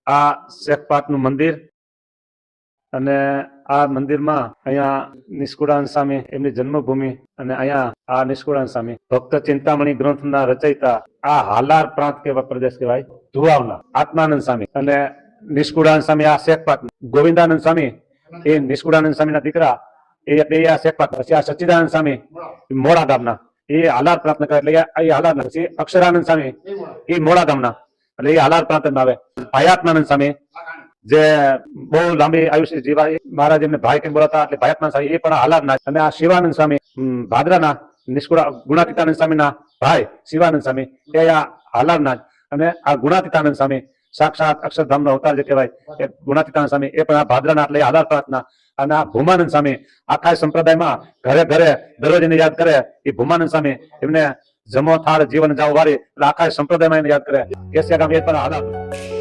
આ શેખપાટનું મંદિર અને આ મંદિરમાં અહીંયા નિષ્કુળાનંદ સ્વામી એમની જન્મભૂમિ અને અહીંયા આ નિષ્કુળાનંદ સ્વામી ભક્ત ચિંતામણી ગ્રંથના રચયિતા આ હાલાર પ્રાંત કેવા પ્રદેશ કહેવાય ધુવાવના આત્માનંદ સ્વામી અને નિષ્કુળાનંદ સ્વામી આ શેખપાટ ગોવિંદાનંદ સ્વામી એ નિષ્કુળાનંદ સ્વામીના દીકરા એ બે આ શેખપાટ પછી આ સચ્ચિદાનંદ સ્વામી મોડા ગામના એ હાલાર પ્રાંત એટલે એ હાલાર પછી અક્ષરાનંદ સ્વામી એ મોડા ગામના એટલે એ હાલાર પ્રાંતમાં આવે ભાયાત્માનંદ સ્વામી જે બહુ લાંબી આયુષ્ય જીવાય મહારાજ એમને ભાઈ કેમ બોલાતા એટલે ભાયાત્માનંદ સ્વામી એ પણ હાલારના અને આ શિવાનંદ સ્વામી ભાદરાના ગુણાતીતાનંદ સ્વામીના ભાઈ શિવાનંદ સ્વામી એ આ હાલારના અને આ ગુણાતીતાનંદ સ્વામી સાક્ષાત અક્ષરધામનો અવતાર જે કહેવાય એ ગુણાતીતાનંદ સ્વામી એ પણ આ ભાદરાના એટલે હાલાર પ્રાંતના અને આ ભૂમાનંદ સ્વામી આખા સંપ્રદાયમાં ઘરે ઘરે દરરોજ એને યાદ કરે એ ભૂમાનંદ સ્વામી એમને જમો થાળ જીવન જાવ વાળી એટલે આખા સંપ્રદાયમાં એને યાદ કરે કેસિયા ગામ એ પણ હાલાર